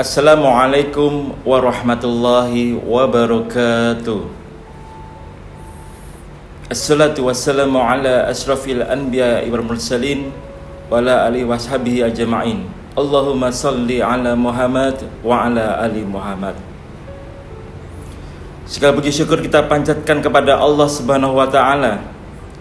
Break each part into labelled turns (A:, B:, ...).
A: Assalamualaikum warahmatullahi wabarakatuh. Assalatu wassalamu ala ashrafil anbiya wal mursalin wa ala alihi washabihi ajma'in. Allahumma salli ala Muhammad wa ala ali Muhammad. Segala puji syukur kita panjatkan kepada Allah Subhanahu wa taala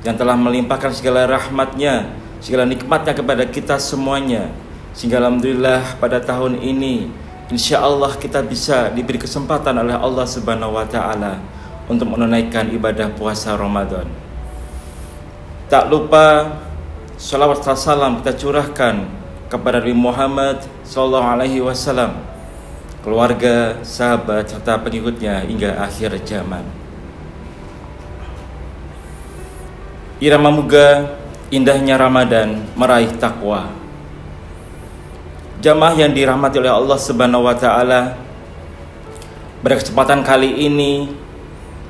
A: yang telah melimpahkan segala rahmatnya, segala nikmatnya kepada kita semuanya. Sehingga alhamdulillah pada tahun ini insya Allah kita bisa diberi kesempatan oleh Allah Subhanahu wa taala untuk menunaikan ibadah puasa Ramadan. Tak lupa shalawat dan salam kita curahkan kepada Nabi Muhammad sallallahu alaihi wasallam, keluarga, sahabat serta pengikutnya hingga akhir zaman. Irama moga indahnya Ramadan meraih takwa. Jamaah yang dirahmati oleh Allah Subhanahu wa taala, pada kesempatan kali ini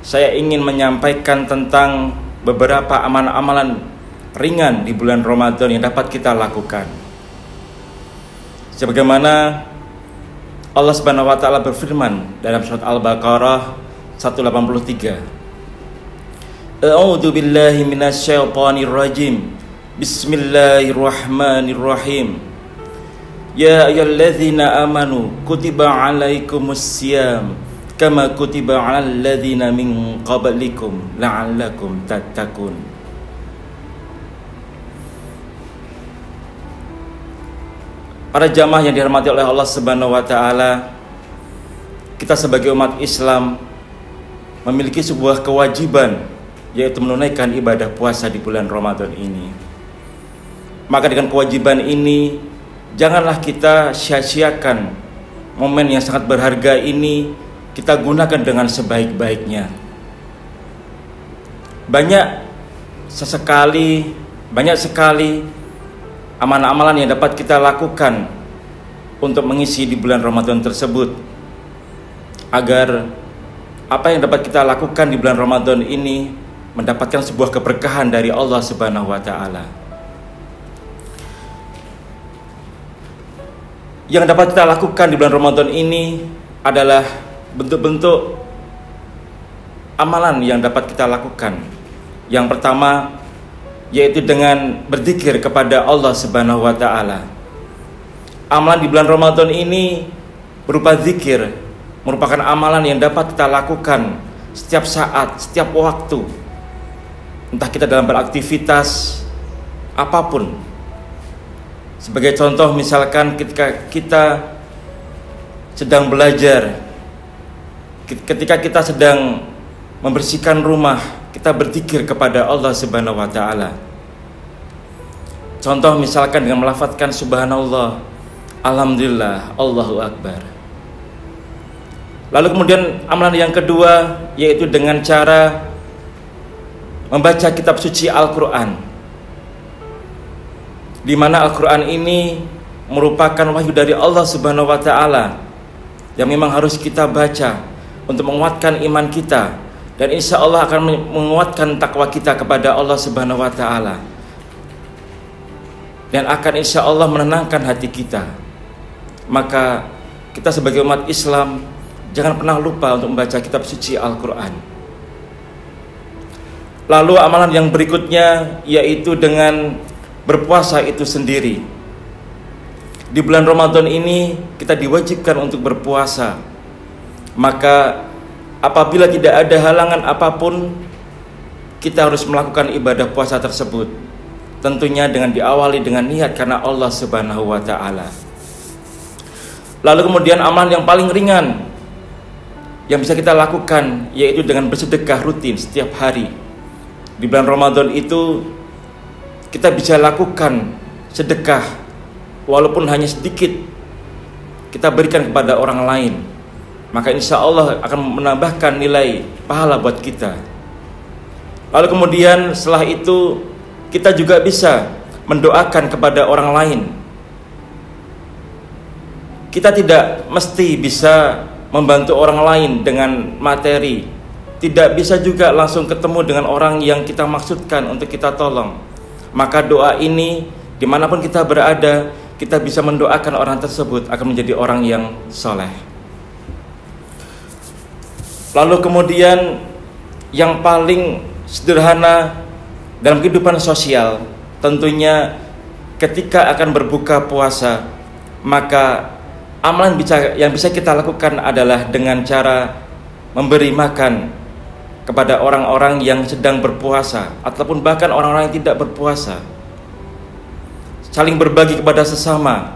A: saya ingin menyampaikan tentang beberapa amalan-amalan ringan di bulan Ramadan yang dapat kita lakukan. Sebagaimana Allah Subhanahu wa taala berfirman dalam surat Al-Baqarah 183. A'udzu billahi minasyaitonir rajim. Bismillahirrahmanirrahim. Ya ayyuhalladzina amanu kutiba alaikumusiyam kama kutiba alal ladzina min qablikum la'allakum tattaqun. Para jamaah yang dirahmati oleh Allah Subhanahu wa taala, kita sebagai umat Islam memiliki sebuah kewajiban, yaitu menunaikan ibadah puasa di bulan Ramadan ini. Maka dengan kewajiban ini janganlah kita sia-siakan momen yang sangat berharga ini, kita gunakan dengan sebaik-baiknya. Banyak sekali amalan-amalan yang dapat kita lakukan untuk mengisi di bulan Ramadan tersebut, agar apa yang dapat kita lakukan di bulan Ramadan ini mendapatkan sebuah keberkahan dari Allah Subhanahu wa taala. Yang dapat kita lakukan di bulan Ramadan ini adalah bentuk-bentuk amalan yang dapat kita lakukan. Yang pertama yaitu dengan berzikir kepada Allah Subhanahu wa taala. Amalan di bulan Ramadan ini berupa zikir, merupakan amalan yang dapat kita lakukan setiap saat, setiap waktu. Entah kita dalam beraktivitas apapun. Sebagai contoh, misalkan ketika kita sedang belajar, ketika kita sedang membersihkan rumah, kita berzikir kepada Allah Subhanahu wa taala. Contoh misalkan dengan melafadzkan subhanallah, alhamdulillah, Allahu akbar. Lalu kemudian amalan yang kedua yaitu dengan cara membaca kitab suci Al-Qur'an, di mana Al-Quran ini merupakan wahyu dari Allah Subhanahu wa taala yang memang harus kita baca untuk menguatkan iman kita, dan insya Allah akan menguatkan takwa kita kepada Allah Subhanahu wa taala, dan akan insya Allah menenangkan hati kita. Maka kita sebagai umat Islam jangan pernah lupa untuk membaca kitab suci Al-Quran. Lalu amalan yang berikutnya yaitu dengan berpuasa itu sendiri. Di bulan Ramadan ini kita diwajibkan untuk berpuasa. Maka apabila tidak ada halangan apapun, kita harus melakukan ibadah puasa tersebut. Tentunya dengan diawali dengan niat karena Allah Subhanahu wa taala. Lalu kemudian amalan yang paling ringan yang bisa kita lakukan yaitu dengan bersedekah rutin setiap hari. Di bulan Ramadan itu kita bisa lakukan sedekah walaupun hanya sedikit, kita berikan kepada orang lain, maka insya Allah akan menambahkan nilai pahala buat kita. Lalu kemudian setelah itu kita juga bisa mendoakan kepada orang lain. Kita tidak mesti bisa membantu orang lain dengan materi, tidak bisa juga langsung ketemu dengan orang yang kita maksudkan untuk kita tolong. Maka doa ini dimanapun kita berada, kita bisa mendoakan orang tersebut akan menjadi orang yang soleh. Lalu kemudian yang paling sederhana dalam kehidupan sosial, tentunya ketika akan berbuka puasa, maka amalan yang bisa kita lakukan adalah dengan cara memberi makan kepada orang-orang yang sedang berpuasa, ataupun bahkan orang-orang yang tidak berpuasa. Saling berbagi kepada sesama,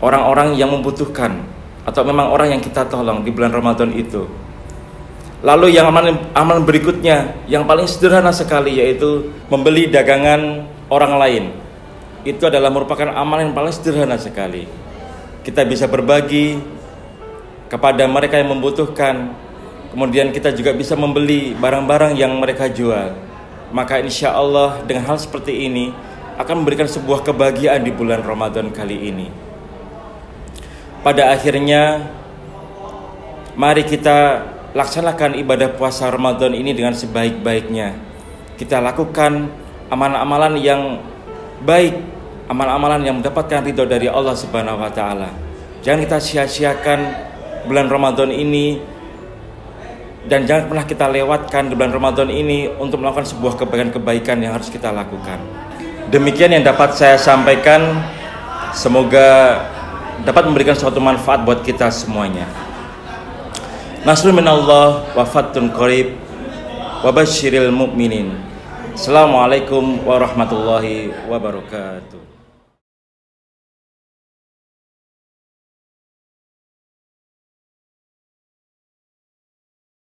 A: orang-orang yang membutuhkan, atau memang orang yang kita tolong di bulan Ramadan itu. Lalu yang amalan berikutnya, yang paling sederhana sekali, yaitu membeli dagangan orang lain. Itu adalah merupakan amalan yang paling sederhana sekali. Kita bisa berbagi kepada mereka yang membutuhkan. Kemudian kita juga bisa membeli barang-barang yang mereka jual. Maka insya Allah dengan hal seperti ini akan memberikan sebuah kebahagiaan di bulan Ramadan kali ini. Pada akhirnya, mari kita laksanakan ibadah puasa Ramadan ini dengan sebaik-baiknya. Kita lakukan amalan-amalan yang baik, amalan-amalan yang mendapatkan ridho dari Allah Subhanahu wa Ta'ala. Jangan kita sia-siakan bulan Ramadan ini, dan jangan pernah kita lewatkan di bulan Ramadan ini untuk melakukan sebuah kebaikan-kebaikan yang harus kita lakukan. Demikian yang dapat saya sampaikan. Semoga dapat memberikan suatu manfaat buat kita semuanya. Nasrun minallah wa fathun qarib wa basyiril mu'minin. Assalamualaikum warahmatullahi wabarakatuh.